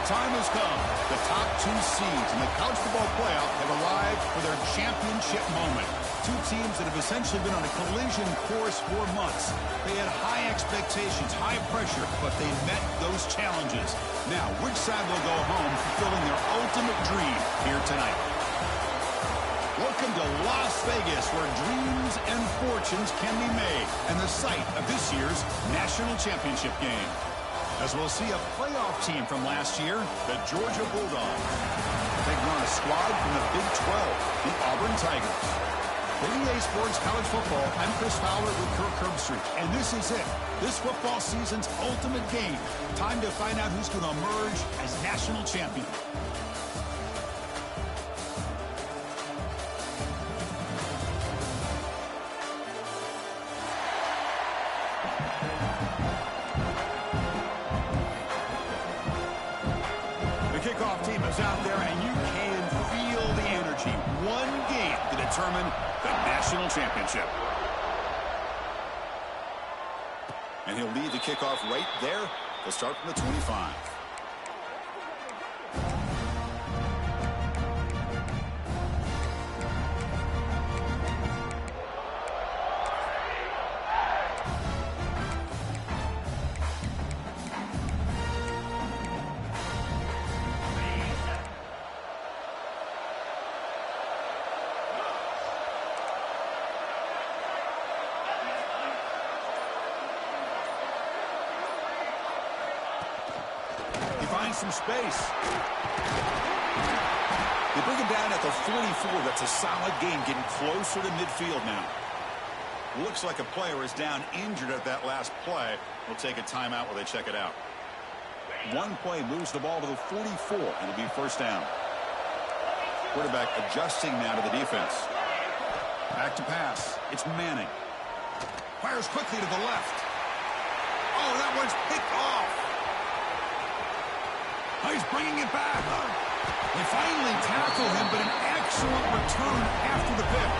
time has come. The top two seeds in the college football playoff have arrived for their championship moment. Two teams that have essentially been on a collision course for months. They had high expectations, high pressure, but they met those challenges. Now, which side will go home fulfilling their ultimate dream here tonight? Welcome to Las Vegas, where dreams and fortunes can be made, and the site of this year's national championship game. As we'll see a playoff team from last year, the Georgia Bulldogs. Taking on a squad from the Big 12, the Auburn Tigers. For EA Sports College Football, I'm Chris Fowler with Kirk Herbstreit, and this is it. This football season's ultimate game. Time to find out who's going to emerge as national champion. Kickoff team is out there, and you can feel the energy. One game to determine the national championship. And he'll lead the kickoff right there. They'll start from the 25. Some space. They bring him down at the 44. That's a solid game, getting closer to midfield now. Looks like a player is down injured at that last play. We'll take a timeout while they check it out. One play moves the ball to the 44, and it'll be first down. Quarterback adjusting now to the defense. Back to pass. It's Manning. Fires quickly to the left. Oh, that one's picked off. He's bringing it back. They finally tackle him, but an excellent return after the pick.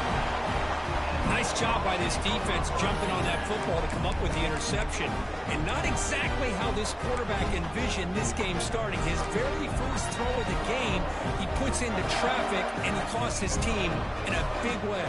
Nice job by this defense jumping on that football to come up with the interception. And not exactly how this quarterback envisioned this game starting. His very first throw of the game, he puts into traffic, and he costs his team in a big way.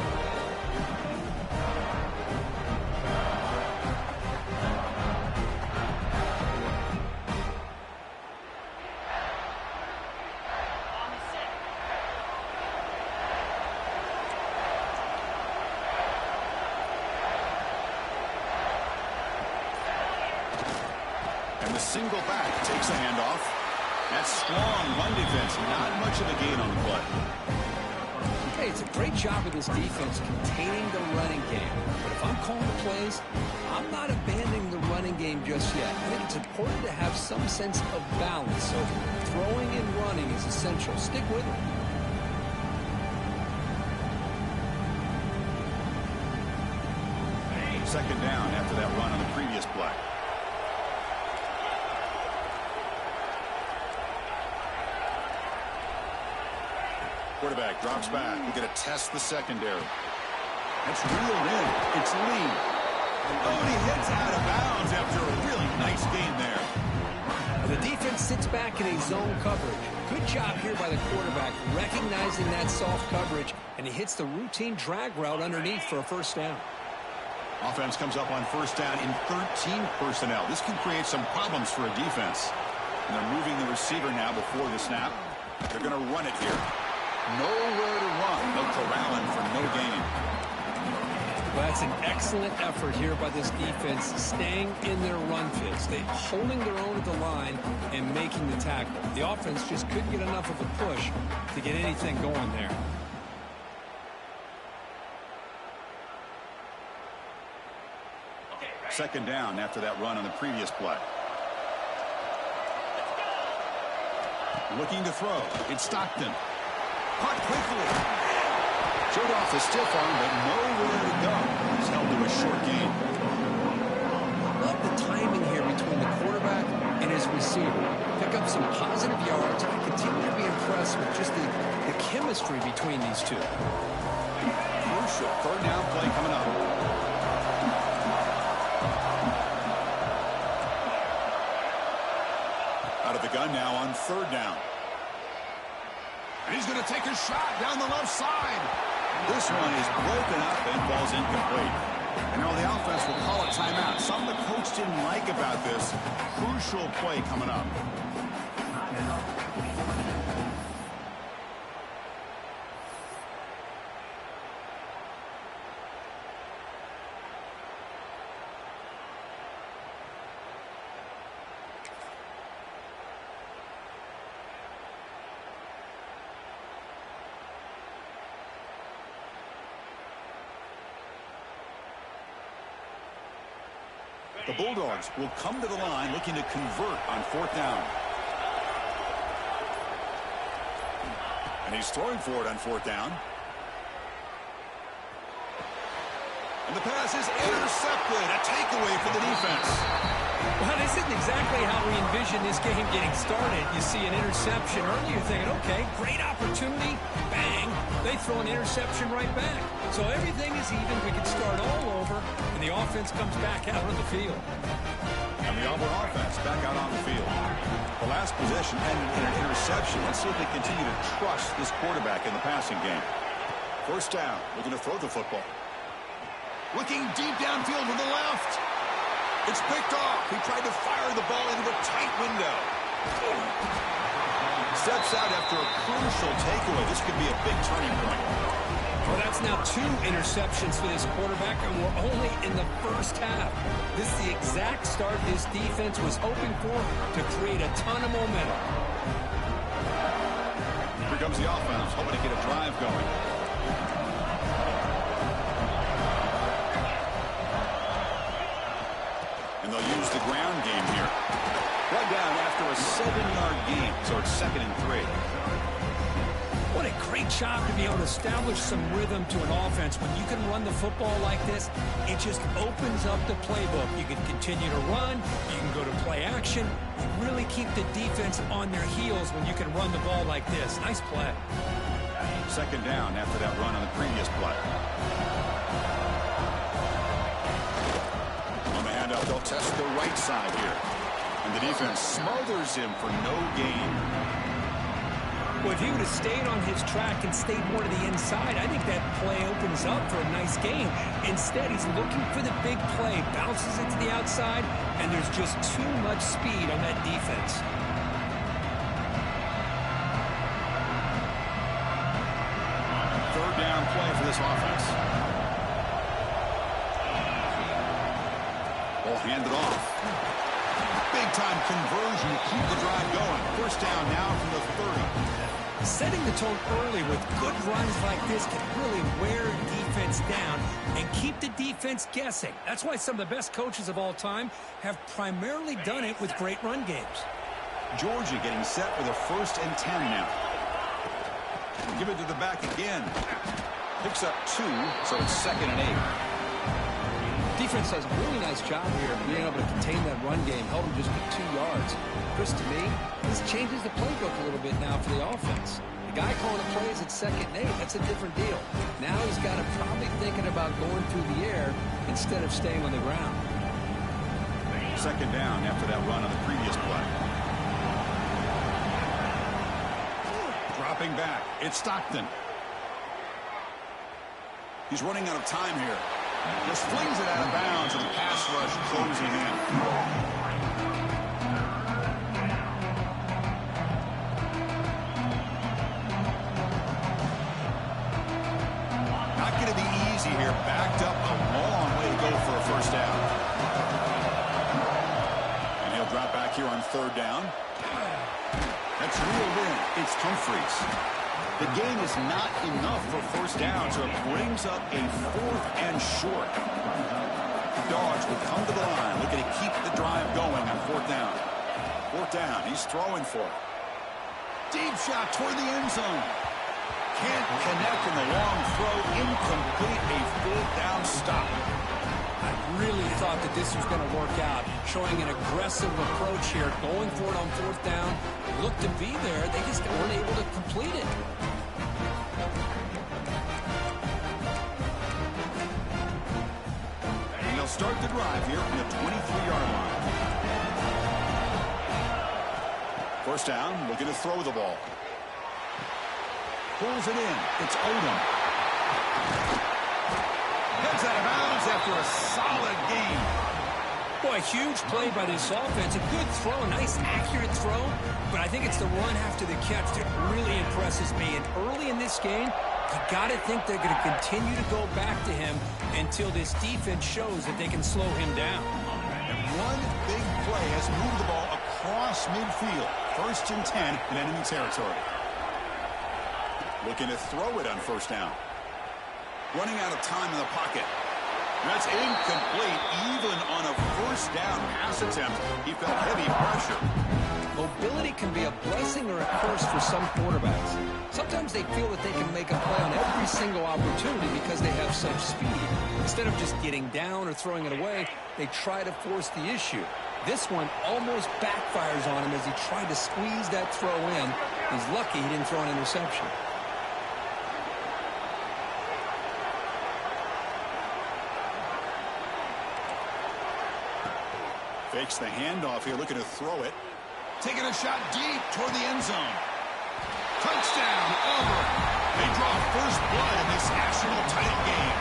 The single back takes a handoff. That strong run defense, not much of a gain on the play. Hey, it's a great job of this defense containing the running game. But if I'm calling the plays, I'm not abandoning the running game just yet. I think it's important to have some sense of balance. So throwing and running is essential. Stick with it. Second down after that run on the previous play. Quarterback drops back. We're going to test the secondary. That's reeled in. It's Lee. Oh, and he heads out of bounds after a really nice gain there. The defense sits back in a zone coverage. Good job here by the quarterback, recognizing that soft coverage, and he hits the routine drag route underneath for a first down. Offense comes up on first down in 13 personnel. This can create some problems for a defense. And they're moving the receiver now before the snap. They're going to run it here. Nowhere to run. They'll corral him for no gain. Well, that's an excellent effort here by this defense, staying in their run fits. They're holding their own at the line and making the tackle. The offense just couldn't get enough of a push to get anything going there. Second down after that run on the previous play. Looking to throw. It's Stockton. Caught quickly. Showed off the stiff arm, but nowhere to go. He's held to a short gain. Love the timing here between the quarterback and his receiver. Pick up some positive yards. I continue to be impressed with just the chemistry between these two. Crucial third down play coming up. Out of the gun run now on third down. And he's going to take a shot down the left side. This one is broken up and falls incomplete. And now the offense will call a timeout. Something the coach didn't like about this. Crucial play coming up. The Bulldogs will come to the line looking to convert on fourth down. And he's throwing for it on fourth down. And the pass is intercepted. A takeaway for the defense. Well, this isn't exactly how we envision this game getting started. You see an interception early, you're thinking, okay, great opportunity. Bang. They throw an interception right back. So everything is even. We can start all over, and the offense comes back out on the field. And the Auburn offense back out on the field. The last possession ended in an interception. Let's see if they continue to trust this quarterback in the passing game. First down, looking to throw the football. Looking deep downfield to the left. It's picked off. He tried to fire the ball into a tight window. Steps out after a crucial takeaway. This could be a big turning point. Well, that's now 2 interceptions for this quarterback, and we're only in the first half. This is the exact start this defense was hoping for to create a ton of momentum. Here comes the offense, hoping to get a drive going. And they'll use the ground game here. Right down after a 7-yard gain, so it's 2nd and 3. What a great job to be able to establish some rhythm to an offense. When you can run the football like this, it just opens up the playbook. You can continue to run. You can go to play action. You really keep the defense on their heels when you can run the ball like this. Nice play. 2nd down after that run on the previous play. On the handoff, they'll test the right side here. And the defense smothers him for no gain. Well, if he would have stayed on his track and stayed more to the inside, I think that play opens up for a nice gain. Instead, he's looking for the big play, bounces it to the outside, and there's just too much speed on that defense. Third down play for this offense. Ball handed off. Big-time conversion to keep the drive going. First down now from the 30. Setting the tone early with good runs like this can really wear defense down and keep the defense guessing. That's why some of the best coaches of all time have primarily done it with great run games. Georgia getting set for the 1st and 10 now. Give it to the back again. Picks up 2, so it's 2nd and 8. Defense does a really nice job here of being able to contain that run game, held them just to 2 yards. Chris, to me, this changes the playbook a little bit now for the offense. The guy calling the plays at 2nd and 8, that's a different deal. Now he's got to probably thinking about going through the air instead of staying on the ground. 2nd down after that run on the previous play. Dropping back, it's Stockton. He's running out of time here. Just flings it out of bounds, and the pass rush closing in. Not going to be easy here. Backed up a long way to go for a first down. And he'll drop back here on 3rd down. That's reeled in. It's Humphreys. The gain is not enough for first down, so it brings up a 4th and short. The Dogs will come to the line, looking to keep the drive going on 4th down. 4th down, he's throwing for it. Deep shot toward the end zone. Can't connect in the long throw. Incomplete, a 4th down stop. I really thought that this was going to work out, showing an aggressive approach here, going for it on 4th down. Looked to be there, they just weren't able to complete it. And they'll start the drive here from the 23-yard line. First down, looking to throw the ball. Pulls it in. It's Odom. Heads out of bounds after a solid gain. Boy, huge play by this offense. A good throw, a nice accurate throw. But I think it's the run after the catch that really impresses me. And early in this game, you got to think they're going to continue to go back to him until this defense shows that they can slow him down. And one big play has moved the ball across midfield. 1st and 10 in enemy territory. Looking to throw it on first down. Running out of time in the pocket. That's incomplete. Even on a first down pass attempt, he felt heavy pressure. Mobility can be a blessing or a curse for some quarterbacks. Sometimes they feel that they can make a play on every single opportunity because they have such speed. Instead of just getting down or throwing it away, they try to force the issue. This one almost backfires on him as he tried to squeeze that throw in. He's lucky he didn't throw an interception. Fakes the handoff here, looking to throw it. Taking a shot deep toward the end zone. Touchdown, Auburn. They draw first blood in this national title game.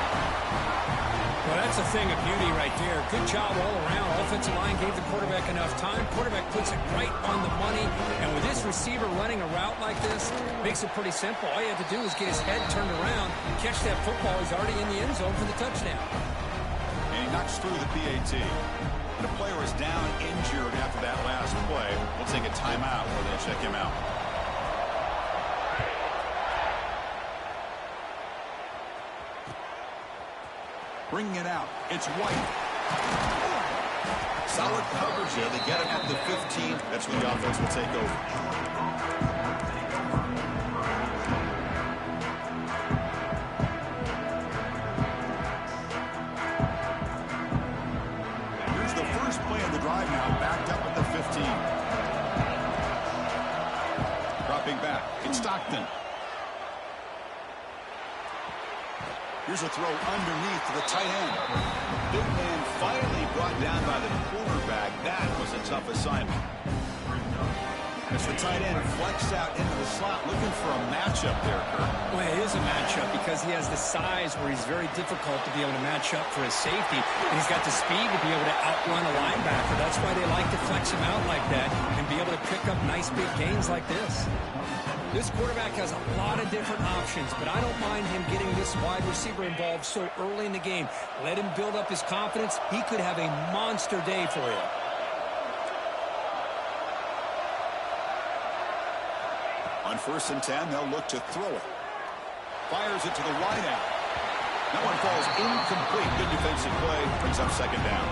Well, that's a thing of beauty right there. Good job all around. Offensive line gave the quarterback enough time. Quarterback puts it right on the money. And with this receiver running a route like this, makes it pretty simple. All you have to do is get his head turned around, catch that football. He's already in the end zone for the touchdown. And he knocks through the PAT. The player is down injured after that last play. We'll take a timeout where they'll check him out. Bringing it out. It's White. Solid coverage there. They get him at the 15. That's when the offense will take over. Drive now, backed up at the 15. Dropping back, it's Stockton. Here's a throw underneath to the tight end. Big man finally brought down by the quarterback. That was a tough assignment. As the tight end flexed out into the slot, looking for a matchup there, Kurt. Well, it is a matchup because he has the size where he's very difficult to be able to match up for his safety. And he's got the speed to be able to outrun a linebacker. That's why they like to flex him out like that and be able to pick up nice big gains like this. This quarterback has a lot of different options, but I don't mind him getting this wide receiver involved so early in the game. Let him build up his confidence. He could have a monster day for you. On 1st and 10, they'll look to throw it. Fires it to the wideout. That one falls incomplete. Good defensive play. Brings up 2nd down.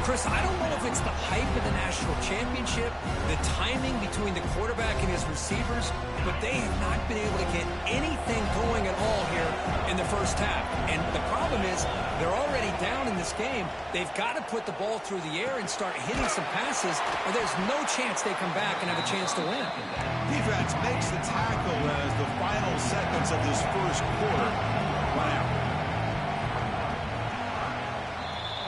Chris, I don't know if it's the hype of the national championship, the timing between the quarterback and his receivers, but they have not been able to get anything going at all here in the first half. And the problem is they're already down in this game. They've got to put the ball through the air and start hitting some passes, or there's no chance they come back and have a chance to win. Defense makes the tackle as the final seconds of this first quarter run out.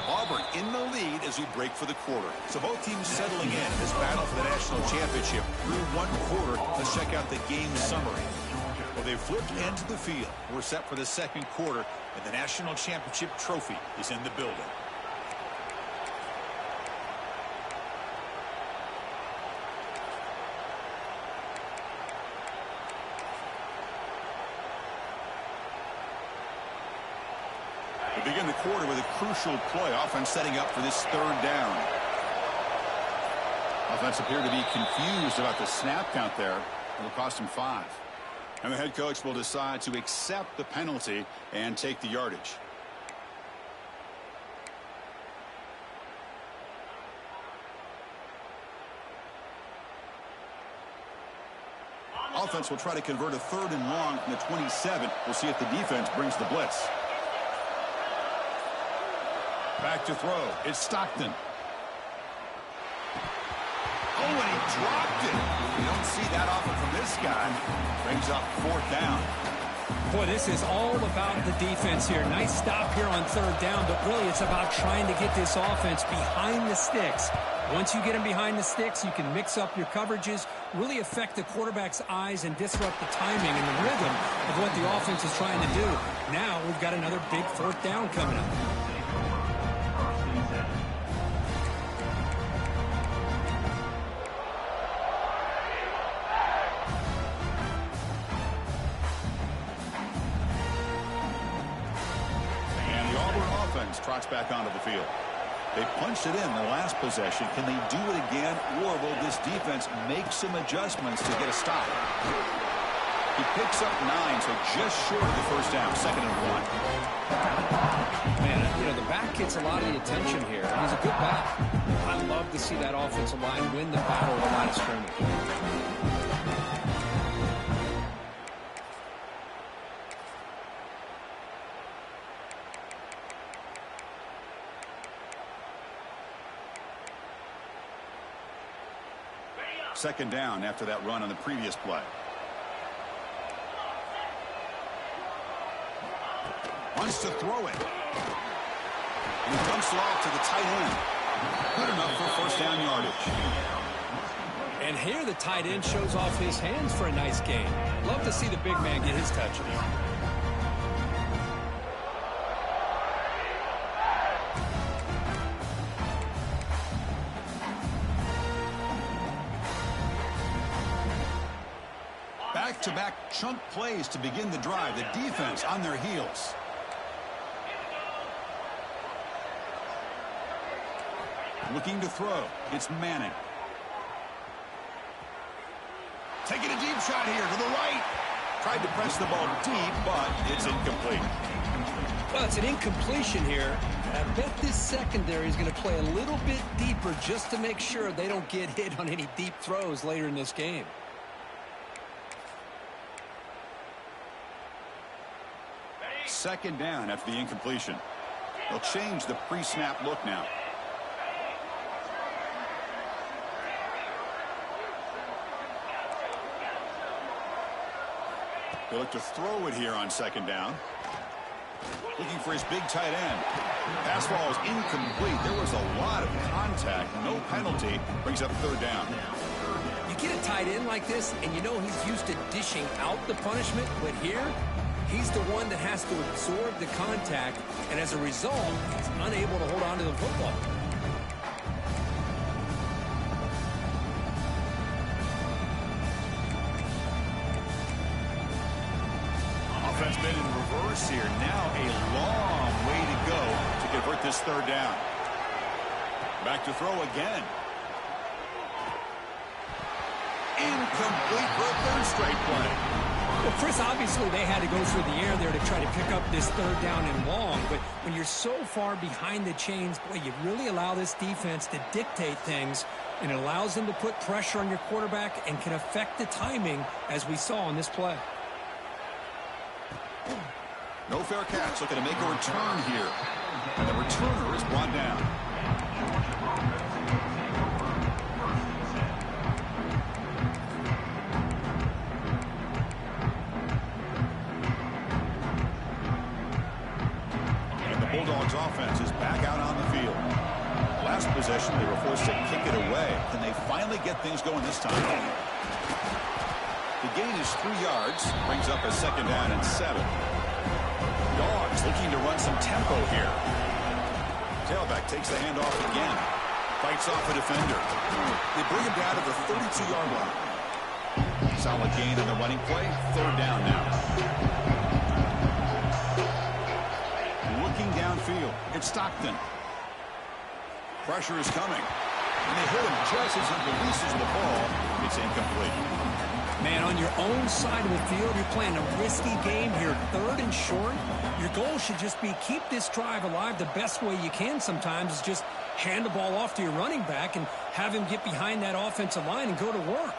Auburn in the lead as we break for the quarter. So both teams settling in this battle for the national championship through one quarter. Let's check out the game summary. Well, they flipped into the field. We're set for the second quarter, and the national championship trophy is in the building. We begin the quarter with a crucial play. Offense setting up for this 3rd down. Offense appeared to be confused about the snap count there. It'll cost him 5. And the head coach will decide to accept the penalty and take the yardage. Offense will try to convert a 3rd and long from the 27. We'll see if the defense brings the blitz. Back to throw. It's Stockton. Oh, and he dropped it. You don't see that often from this guy. Brings up 4th down. Boy, this is all about the defense here. Nice stop here on 3rd down, but really it's about trying to get this offense behind the sticks. Once you get him behind the sticks, you can mix up your coverages, really affect the quarterback's eyes and disrupt the timing and the rhythm of what the offense is trying to do. Now we've got another big fourth down coming up. And the Auburn offense trots back onto the field. They punched it in the last possession. Can they do it again, or will this defense make some adjustments to get a stop? He picks up 9, so just short of the first down, 2nd and 1. Man, you know, the back gets a lot of the attention here. He's a good back. I love to see that offensive line win the battle of the line of scrimmage. Second down after that run on the previous play. Wants to throw it. And he dumps it off to the tight end. Good enough for first down yardage. And here the tight end shows off his hands for a nice gain. Love to see the big man get his touches. Back-to-back chunk plays to begin the drive. The defense on their heels. Looking to throw. It's Manning. Taking a deep shot here to the right. Tried to press the ball deep, but it's incomplete. Well, it's an incompletion here. I bet this secondary is going to play a little bit deeper just to make sure they don't get hit on any deep throws later in this game. Second down after the incompletion. They'll change the pre-snap look now. They look to throw it here on second down. Looking for his big tight end. Pass ball is incomplete. There was a lot of contact. No penalty. Brings up third down. You get a tight end like this, and you know he's used to dishing out the punishment, but here, he's the one that has to absorb the contact, and as a result, he's unable to hold on to the football. Offense been in reverse here. Now a long way to go to convert this third down. Back to throw again. Incomplete for a third straight play. Well, Chris, obviously they had to go through the air there to try to pick up this third down and long, but when you're so far behind the chains, boy, you really allow this defense to dictate things, and it allows them to put pressure on your quarterback and can affect the timing, as we saw on this play. No fair catch. Looking to make a return here. And the returner is brought down. And the Bulldogs offense is back out on the field. Last possession, they were forced to kick it away. Can they finally get things going this time? The gain is 3 yards. Brings up a second down and 7. Dogs looking to run some tempo here. Tailback takes the handoff again. Fights off a defender. They bring him down to the 32-yard line. Solid gain on the running play. Third down now. Looking downfield. It's Stockton. Pressure is coming. And they hit him just as he releases the ball. It's incomplete. Man, on your own side of the field, you're playing a risky game here, third and short. Your goal should just be keep this drive alive the best way you can sometimes is just hand the ball off to your running back and have him get behind that offensive line and go to work.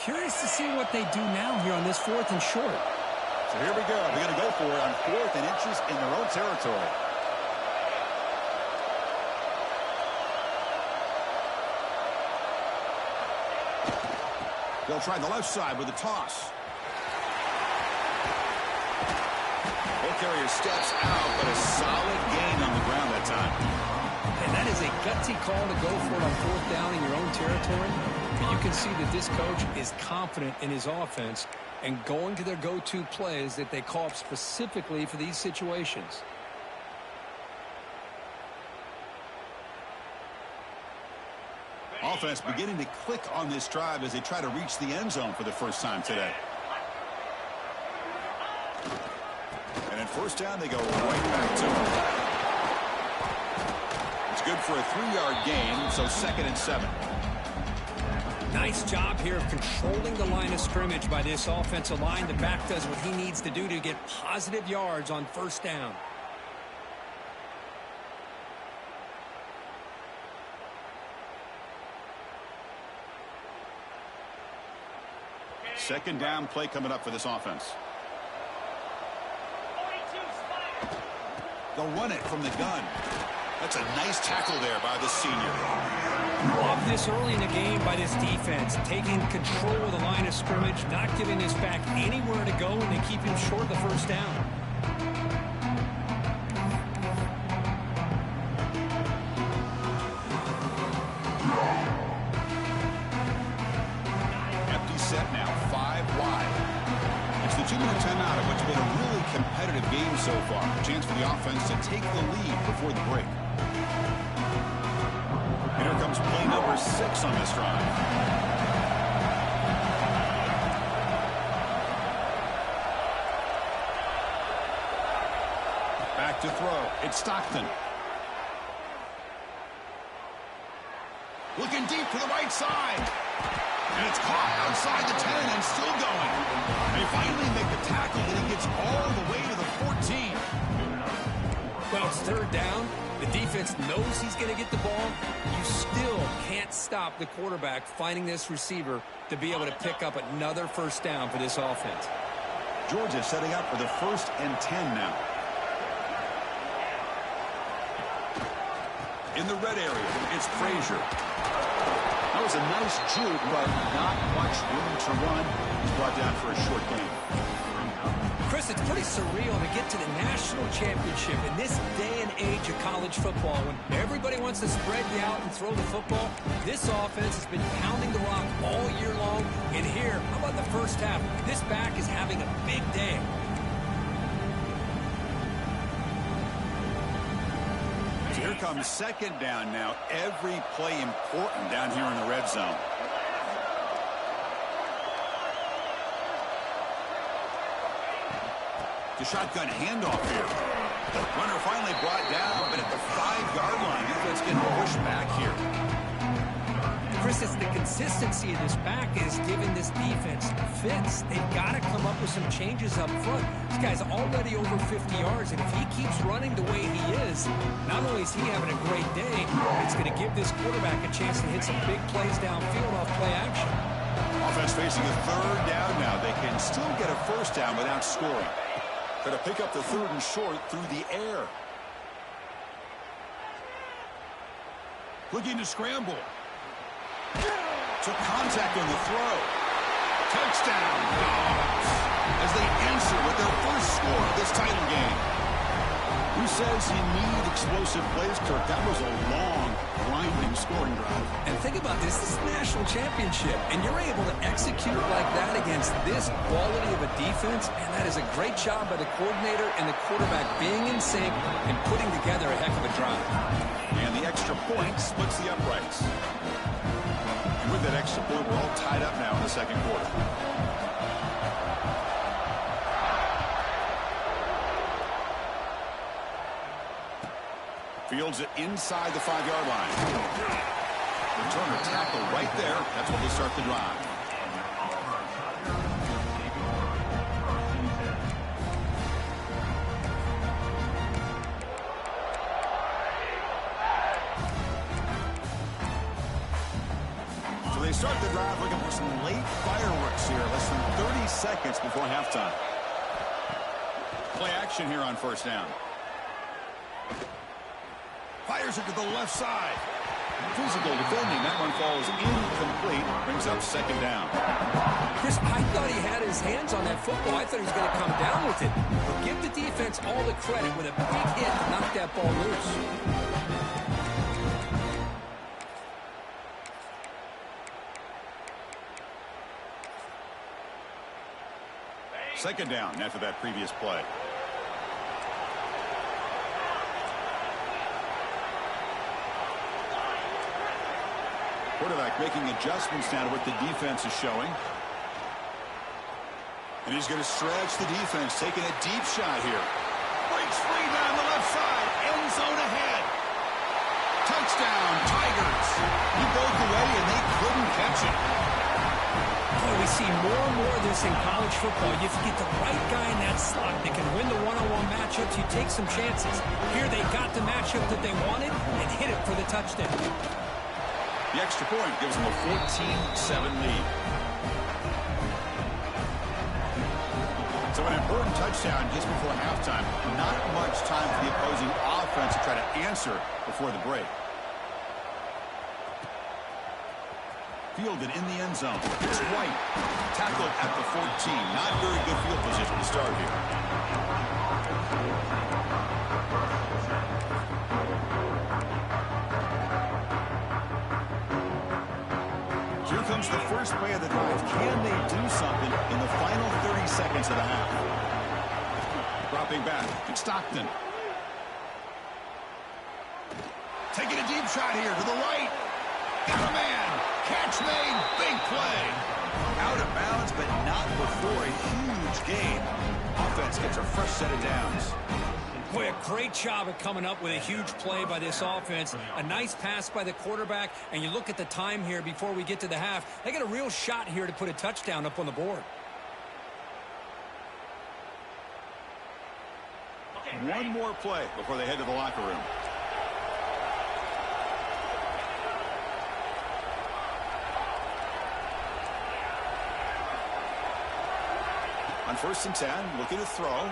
Curious to see what they do now here on this fourth and short. So here we go. They're going to go for it on 4th and inches in their own territory. They'll try the left side with a toss. Ball carrier steps out, but a solid gain on the ground that time. And that is a gutsy call to go for it on fourth down in your own territory. And you can see that this coach is confident in his offense and going to their go-to plays that they call up specifically for these situations. Offense beginning to click on this drive as they try to reach the end zone for the first time today. And at first down, they go right back to it. It's good for a 3-yard gain, so 2nd and 7. Nice job here of controlling the line of scrimmage by this offensive line. The back does what he needs to do to get positive yards on first down. Second down play coming up for this offense. They'll run it from the gun. That's a nice tackle there by the senior. Love this early in the game by this defense, taking control of the line of scrimmage, not giving this back anywhere to go, and they keep him short of the first down. Empty set now, 5 wide. It's the 2-minute timeout of what's been a really competitive game so far. A chance for the offense to take the lead before the break. And here comes play number 6 on this drive. Back to throw. It's Stockton. Looking deep to the right side. And it's caught outside the 10 and still going. They finally make the tackle, and he gets all the way to the 14. Well, it's third down. The defense knows he's going to get the ball. You still can't stop the quarterback finding this receiver to be able to pick up another first down for this offense. Georgia setting up for the 1st and 10 now. In the red area, it's Frazier. That was a nice juke, but not much room to run. He's brought down for a short gain. Chris, it's pretty surreal to get to the national championship in this day and age of college football when everybody wants to spread you out and throw the football. This offense has been pounding the rock all year long. And here, how about the first half? This back is having a big day. Here comes second down now. Every play important down here in the red zone. The shotgun handoff here. The runner finally brought down, but at the 5-yard line, defense getting pushed back here. Chris, it's the consistency of this back is giving this defense fits. They've got to come up with some changes up front. This guy's already over 50 yards, and if he keeps running the way he is, not only is he having a great day, it's going to give this quarterback a chance to hit some big plays downfield off play action. Offense facing a third down now. They can still get a first down without scoring. Going to pick up the 3rd and short through the air. Looking to scramble. Took contact on the throw. Touchdown, Dogs, as they answer with their first score of this title game. Who says you need explosive plays, Kirk? That was a long, grinding scoring drive. And think about this. This is a national championship, and you're able to execute like that against this quality of a defense, and that is a great job by the coordinator and the quarterback being in sync and putting together a heck of a drive. And the extra point splits the uprights. And with that extra point, we're all tied up now in the second quarter. Fields it inside the 5-yard line. Returner tackle right there. That's where they start the drive. So they start the drive looking for some late fireworks here. Less than 30 seconds before halftime. Play action here on first down. Fires it to the left side. Physical defending. That one falls incomplete. Brings up second down. Chris, I thought he had his hands on that football. I thought he was going to come down with it. But give the defense all the credit with a big hit to knock that ball loose. Second down after that previous play. Quarterback making adjustments now to what the defense is showing. And he's going to stretch the defense, taking a deep shot here. Breaks free down the left side. End zone ahead. Touchdown, Tigers. He broke away, and they couldn't catch it. Boy, we see more and more of this in college football. You get the right guy in that slot that can win the one-on-one matchups. You take some chances. Here they got the matchup that they wanted and hit it for the touchdown. The extra point gives them a 14-7 lead. So an important touchdown just before halftime. Not much time for the opposing offense to try to answer before the break. Fielded in the end zone. It's White. Tackled at the 14. Not very good field position to start here. Here comes the first play of the drive. Can they do something in the final 30 seconds of the half? Dropping back. It's Stockton. Taking a deep shot here to the right. Got a man. Catch made. Big play. Out of bounds, but not before a huge gain. Offense gets a fresh set of downs. Boy, a great job of coming up with a huge play by this offense. A nice pass by the quarterback, and you look at the time here before we get to the half. They got a real shot here to put a touchdown up on the board. One more play before they head to the locker room. On 1st and 10, looking to throw.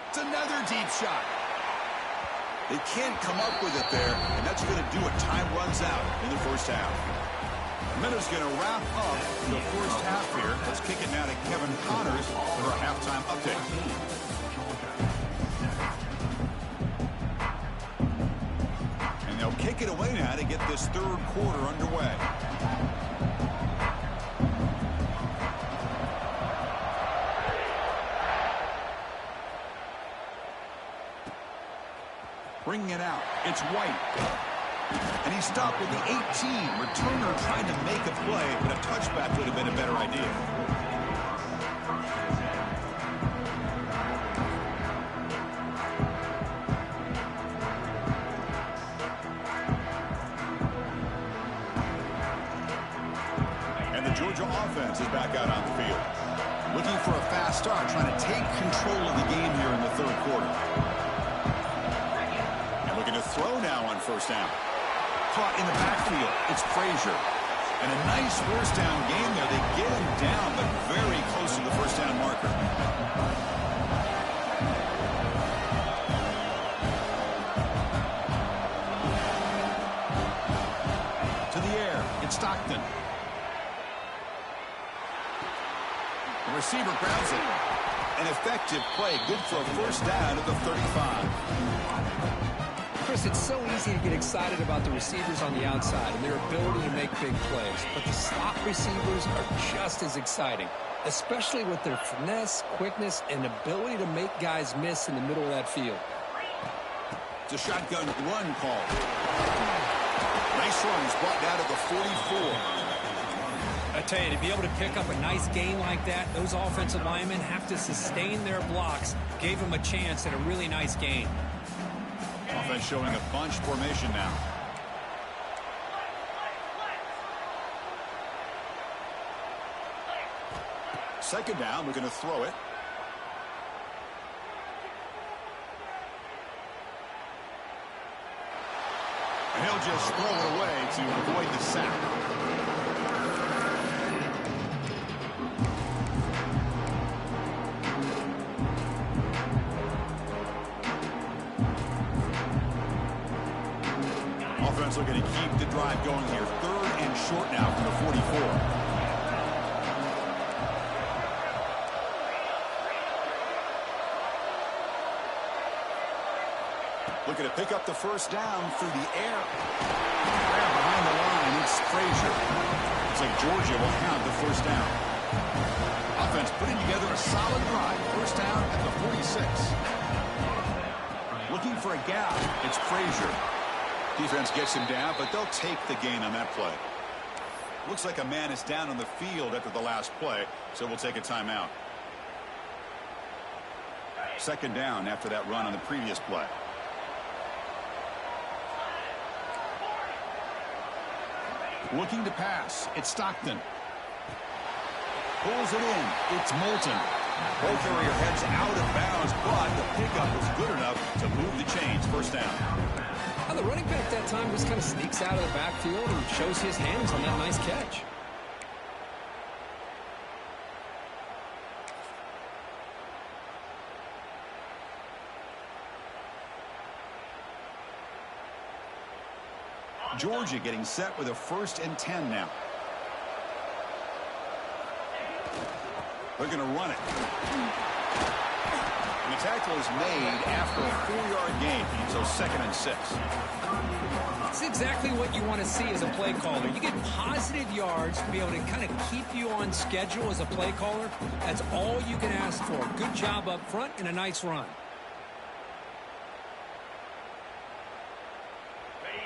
It's another deep shot. They can't come up with it there, and that's going to do it. Time runs out in the first half. Minutes going to wrap up the first half here. Let's kick it now to Kevin Connors for our halftime update. And they'll kick it away now to get this third quarter underway. Bringing it out. It's White. And he stopped with the 18. Returner trying to make a play, but a touchback would have been a better idea. And the Georgia offense is back out on the field. Looking for a fast start, trying to take control of the game here in the third quarter. To throw now on 1st down. Caught in the backfield. It's Frazier. And a nice first down game there. They get him down, but very close to the first down marker. To the air. It's Stockton. The receiver grabs it. An effective play. Good for a first down at the 35. Chris, it's so easy to get excited about the receivers on the outside and their ability to make big plays. But the slot receivers are just as exciting, especially with their finesse, quickness, and ability to make guys miss in the middle of that field. It's a shotgun run call. Nice run. He's brought down to the 44. I tell you, to be able to pick up a nice gain like that, those offensive linemen have to sustain their blocks. Gave him a chance at a really nice gain. Offense showing a bunch formation now. Second down, we're going to throw it. And he'll just throw it away to avoid the sack. Offense looking to keep the drive going here. 3rd and short now from the 44. Looking to pick up the first down through the air. Grab behind the line. It's Frazier. Looks like Georgia will have the first down. offense putting together a solid drive. First down at the 46. Looking for a gap. It's Frazier. Defense gets him down, but they'll take the gain on that play. Looks like a man is down on the field after the last play, so we'll take a timeout. Second down after that run on the previous play. Looking to pass. It's Stockton. Pulls it in. It's Moulton. Ball carrier heads out of bounds, but the pickup was good enough to move the chains. First down. Well, the running back that time just kind of sneaks out of the backfield and shows his hands on that nice catch. Georgia getting set with a 1st and 10 now. They're going to run it. And the tackle is made after a 4-yard gain, so 2nd and 6. That's exactly what you want to see as a play caller. You get positive yards to be able to kind of keep you on schedule as a play caller. That's all you can ask for. Good job up front and a nice run.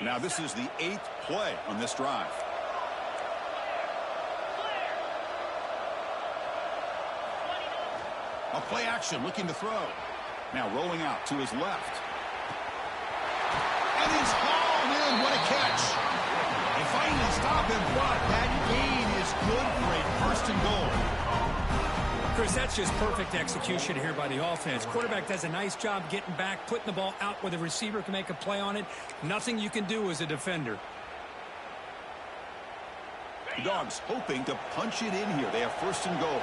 Now this is the 8th play on this drive. A play action looking to throw. Now rolling out to his left. And he's hauled in. What a catch. They finally stop him, but that gain is good for a 1st and goal. Chris, that's just perfect execution here by the offense. Quarterback does a nice job getting back, putting the ball out where the receiver can make a play on it. Nothing you can do as a defender. The Dogs hoping to punch it in here. They have 1st and goal.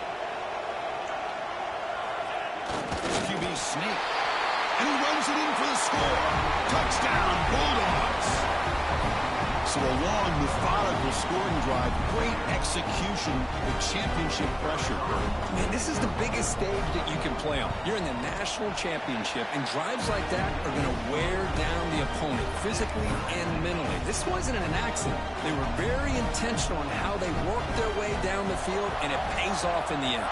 QB sneak. And he runs it in for the score. Touchdown, Bulldogs. So a long, methodical scoring drive. Great execution with championship pressure. Man, this is the biggest stage that you can play on. You're in the national championship, and drives like that are going to wear down the opponent physically and mentally. This wasn't an accident. They were very intentional on how they worked their way down the field, and it pays off in the end.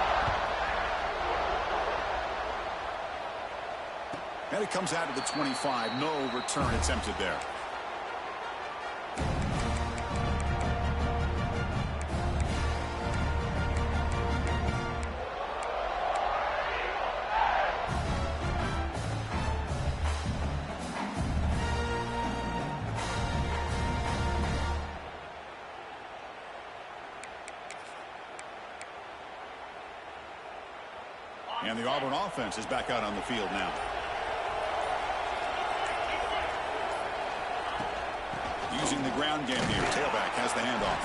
And it comes out to the 25. No return attempted there. And the Auburn offense is back out on the field now. Using the ground game here. Tailback has the handoff.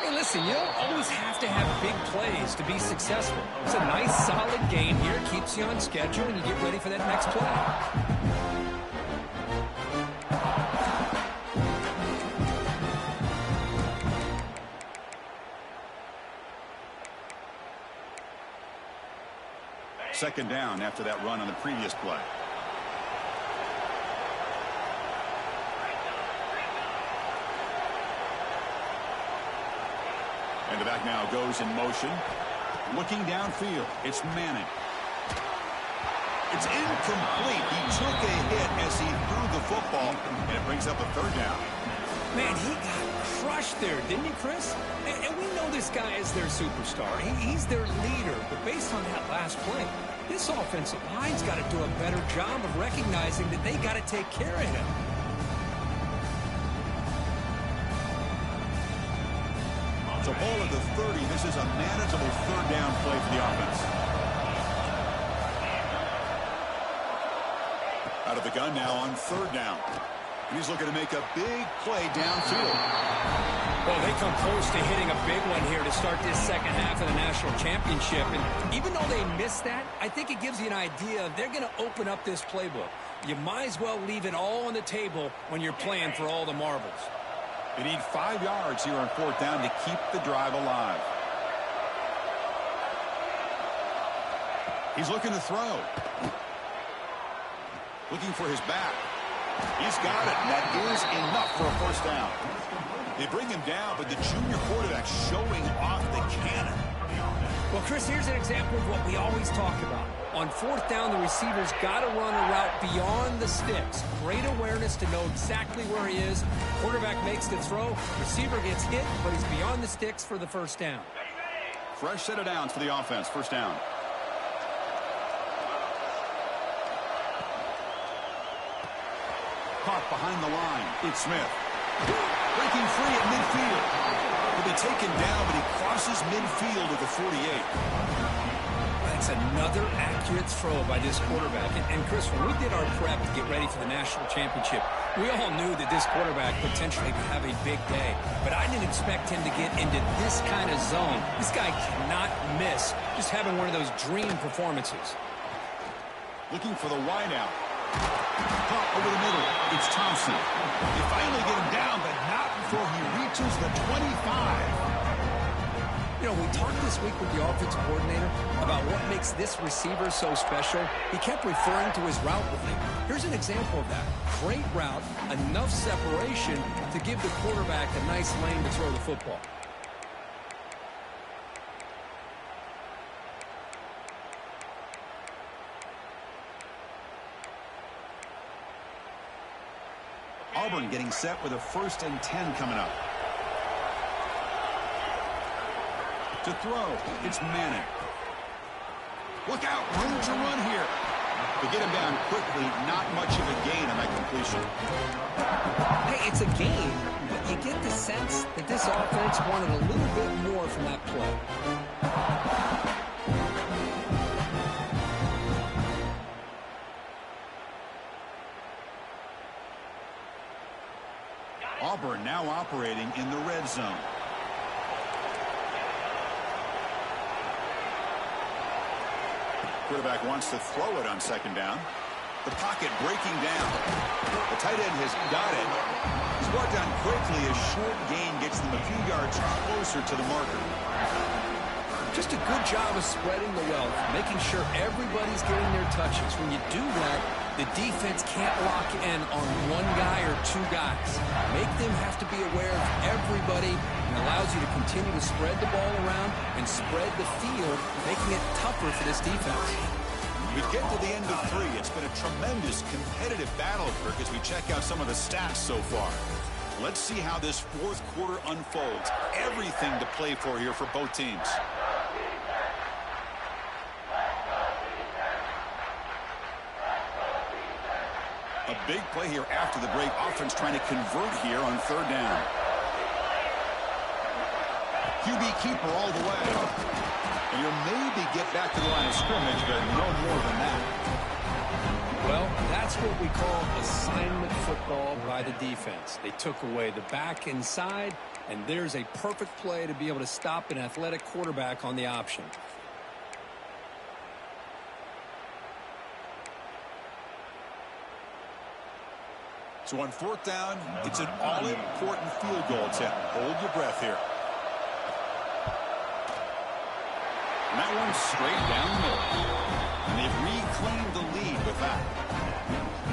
Hey, listen, you don't always have to have big plays to be successful. It's a nice, solid game here. Keeps you on schedule, and you get ready for that next play. Second down after that run on the previous play. And the back now goes in motion. Looking downfield. It's Manning. It's incomplete. He took a hit as he threw the football, and it brings up a 3rd down. Man, he got crushed there, didn't he, Chris? And we know this guy is their superstar. He's their leader. But based on that last play, this offensive line's got to do a better job of recognizing that they got to take care of him. So ball at the 30. This is a manageable 3rd down play for the offense. Out of the gun now on 3rd down. And he's looking to make a big play downfield. Well, they come close to hitting a big one here to start this second half of the national championship. And even though they missed that, I think it gives you an idea they're going to open up this playbook. You might as well leave it all on the table when you're playing for all the marbles. They need 5 yards here on 4th down to keep the drive alive. He's looking to throw. Looking for his back. He's got it. That is enough for a 1st down. They bring him down, but the junior quarterback showing off the cannon. Well, Chris, here's an example of what we always talk about. On fourth down, the receiver's got to run a route beyond the sticks. Great awareness to know exactly where he is. Quarterback makes the throw. Receiver gets hit, but he's beyond the sticks for the first down. Fresh set of downs for the offense. First down. Caught behind the line. It's Smith. Breaking free at midfield. He'll be taken down, but he crosses midfield at the 48. That's another accurate throw by this quarterback. And Chris, when we did our prep to get ready for the national championship, we all knew that this quarterback potentially could have a big day. But I didn't expect him to get into this kind of zone. This guy cannot miss. Just having one of those dream performances. Looking for the wideout. Caught over the middle. It's Thompson. They finally get him down, but not before he reaches the 25. You know, we talked this week with the offensive coordinator about what makes this receiver so special. He kept referring to his route running. Here's an example of that. Great route, enough separation to give the quarterback a nice lane to throw the football. Auburn getting set with a 1st and 10 coming up. To throw, it's Manning. Look out, room to run here. They get him down quickly, not much of a gain on that completion. Hey, it's a gain, but you get the sense that this offense wanted a little bit more from that play. Auburn now operating in the red zone. Quarterback wants to throw it on 2nd down. The pocket breaking down. The tight end has got it. He's brought down quickly. A short gain gets them a few yards closer to the marker. Just a good job of spreading the wealth, making sure everybody's getting their touches. When you do that, the defense can't lock in on one guy or two guys. Make them have to be aware of everybody, and allows you to continue to spread the ball around and spread the field, making it tougher for this defense. We get to the end of 3. It's been a tremendous competitive battle, Kirk, as we check out some of the stats so far. Let's see how this 4th quarter unfolds. Everything to play for here for both teams. A big play here after the break. Offense trying to convert here on 3rd down. QB keeper all the way. And you'll maybe get back to the line of scrimmage, but no more than that. Well, that's what we call assignment football by the defense. They took away the back inside, and there's a perfect play to be able to stop an athletic quarterback on the option. So on 4th down, it's an all-important field goal attempt. Hold your breath here. And that one's straight down the middle. And they've reclaimed the lead with that.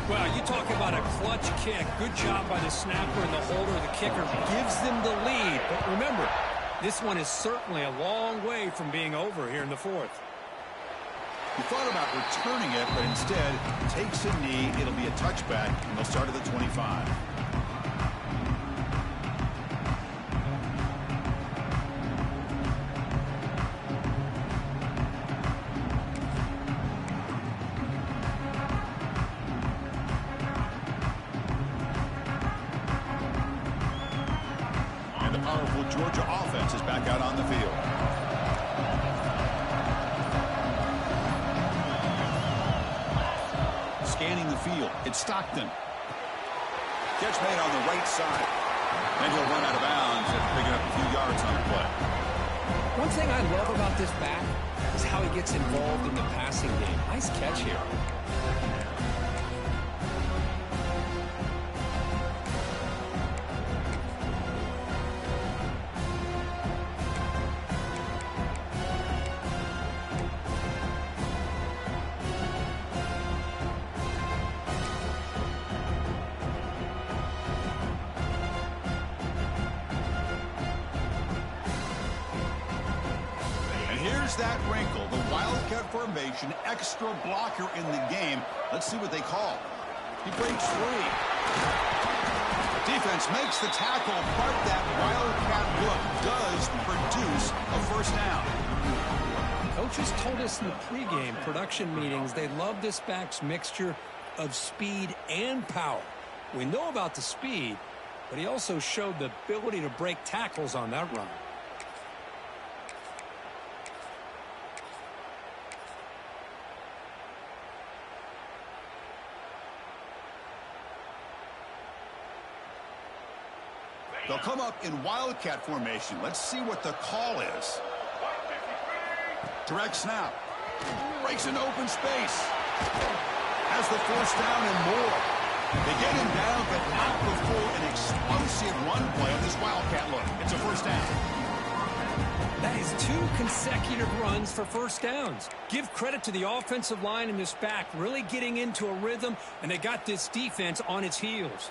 Well, you talk about a clutch kick. Good job by the snapper and the holder. The kicker gives them the lead. But remember, this one is certainly a long way from being over here in the 4th. He thought about returning it, but instead takes a knee. It'll be a touchback, and they'll start at the 25. And the powerful Georgia offense is back out on the field. Scanning the field. It's Stockton. Catch made on the right side. Then he'll run out of bounds after picking up a few yards on the play. One thing I love about this back is how he gets involved in the passing game. Nice catch here. that wrinkle, the Wildcat formation, extra blocker in the game. Let's see what they call. He breaks free. Defense makes the tackle, but that Wildcat look does produce a first down. Coaches told us in the pregame production meetings they love this back's mixture of speed and power. We know about the speed, but he also showed the ability to break tackles on that run. They'll come up in Wildcat formation. Let's see what the call is. Direct snap. Breaks into open space. Has the first down and more. They get him down, but not before an explosive run play on this Wildcat look. It's a first down. That is 2 consecutive runs for first downs. Give credit to the offensive line and this back really getting into a rhythm, and they got this defense on its heels.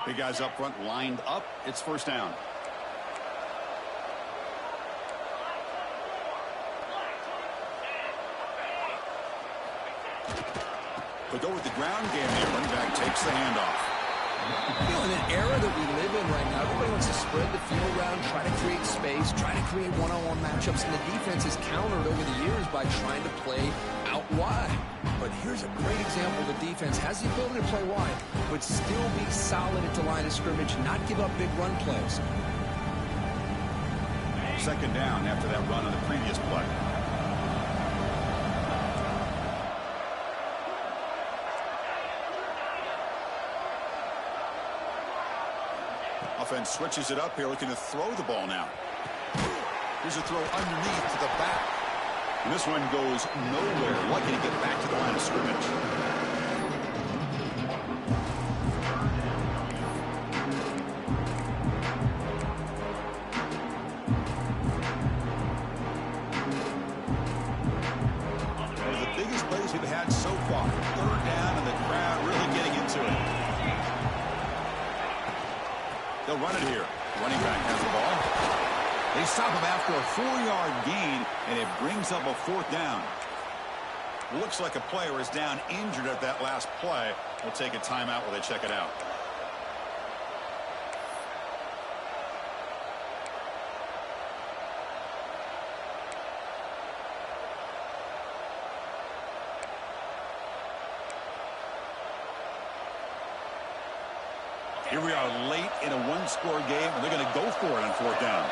The guys up front lined up. It's first down. They go with the ground game here. Running back takes the handoff. You know, in an era that we live in right now, everybody wants to spread the field around, try to create space, try to create one-on-one matchups, and the defense has countered over the years by trying to play out wide. But here's a great example. The defense has the ability to play wide, but still be solid at the line of scrimmage, not give up big run plays. Second down after that run on the previous play. Offense switches it up here, looking to throw the ball now. Here's a throw underneath to the back. And this one goes nowhere. Lucky to get back to the line of scrimmage. One of the biggest plays we've had so far. Third down, and the crowd really getting into it. They'll run it here. Running back has the ball. They stop him after a 4-yard gain, and it brings up a fourth down. Looks like a player is down injured at that last play. We'll take a timeout while they check it out. Here we are late in a one-score game, and they're going to go for it on fourth down.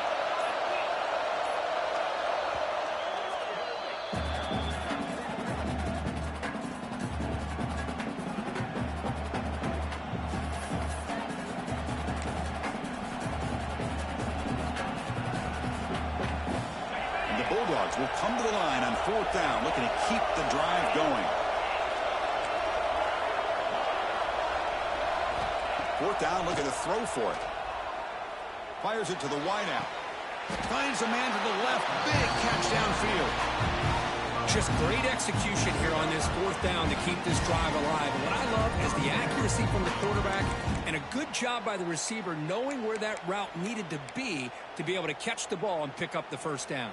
And the Bulldogs will come to the line on fourth down, looking to keep the drive going. Fourth down, looking to throw for it. Fires it to the wideout. Finds a man to the left. Big catch downfield. Just great execution here on this fourth down to keep this drive alive. And what I love is the accuracy from the quarterback and a good job by the receiver knowing where that route needed to be able to catch the ball and pick up the first down.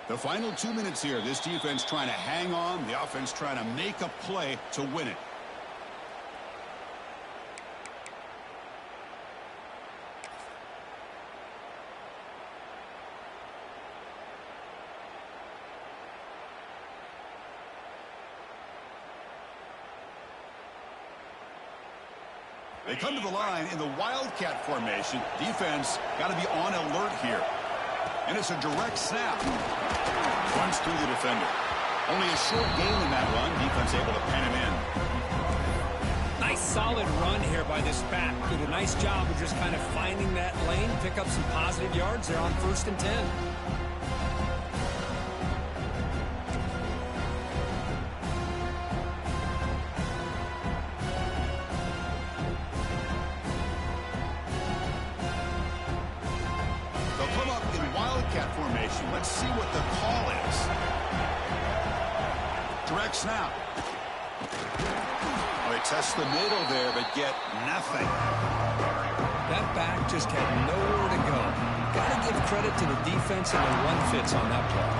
The final 2 minutes here. This defense trying to hang on. The offense trying to make a play to win it. They come to the line in the Wildcat formation. Defense got to be on alert here. And it's a direct snap. Runs through the defender. Only a short gain in that run. Defense able to pen him in. Nice solid run here by this back. Did a nice job of just kind of finding that lane, pick up some positive yards there on 1st and 10. Formation. Let's see what the call is. Direct snap. Oh, they test the middle there, but get nothing. That back just had nowhere to go. Got to give credit to the defense and the run fits on that play.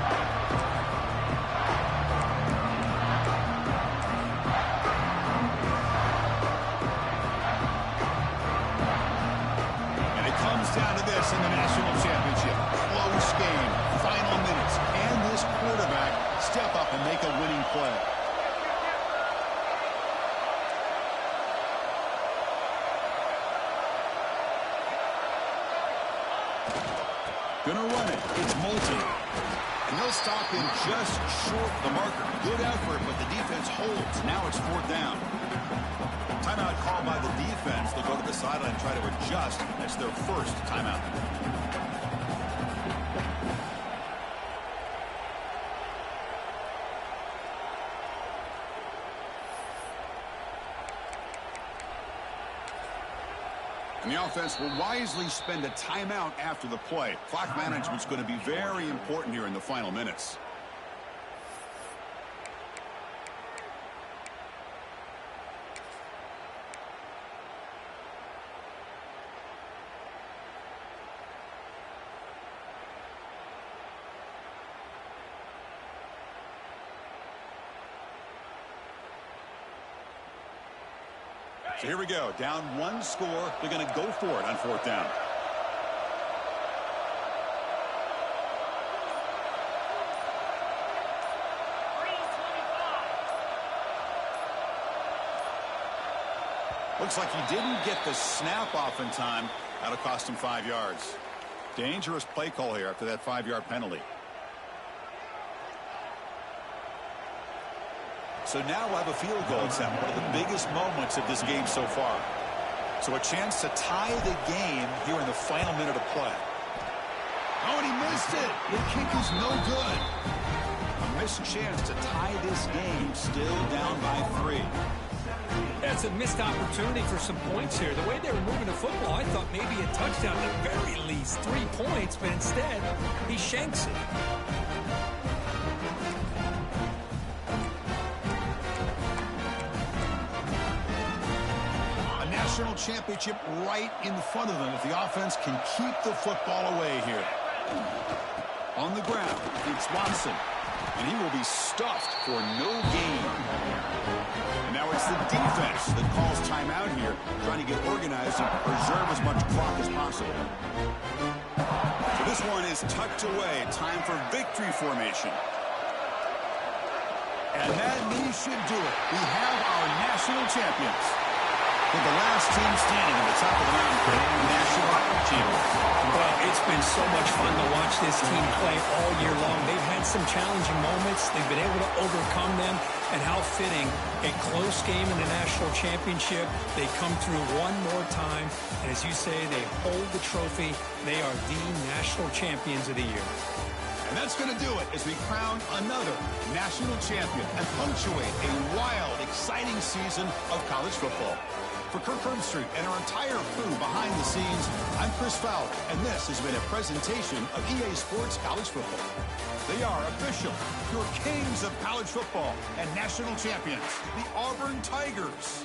And it comes down to this in the national championship. Close game, final minutes, and this quarterback step up and make a winning play. Gonna run it. It's Multi. And they'll stop him just short of the marker. Good effort, but the defense holds. Now it's 4th down. Timeout called by the defense. They'll go to the sideline and try to adjust. That's their first timeout. And the offense will wisely spend a timeout after the play. Clock management's going to be very important here in the final minutes. So here we go. Down 1 score. They're going to go for it on 4th down. Looks like he didn't get the snap off in time. That'll cost him 5 yards. Dangerous play call here after that 5-yard penalty. So now we'll have a field goal attempt, one of the biggest moments of this game so far. So a chance to tie the game here in the final minute of play. Oh, and he missed it. The kick is no good. A missed chance to tie this game, still down by 3. That's a missed opportunity for some points here. The way they were moving the football, I thought maybe a touchdown at the very least, 3 points, but instead he shanks it. National championship right in front of them if the offense can keep the football away here. On the ground, it's Watson, and he will be stuffed for no gain. And now it's the defense that calls timeout here, trying to get organized and preserve as much clock as possible. So this one is tucked away. Time for victory formation. And that knee should do it. We have our national champions. With the last team standing at the top of the mountain for national champions. Well, it's been so much fun to watch this team play all year long. They've had some challenging moments. They've been able to overcome them. And how fitting, a close game in the national championship. They come through one more time. And as you say, they hold the trophy. They are the national champions of the year. And that's going to do it as we crown another national champion and punctuate a wild, exciting season of college football. For Kirk Herbstreit and our entire crew behind the scenes, I'm Chris Fowler, and this has been a presentation of EA Sports College Football. They are official, your kings of college football and national champions, the Auburn Tigers.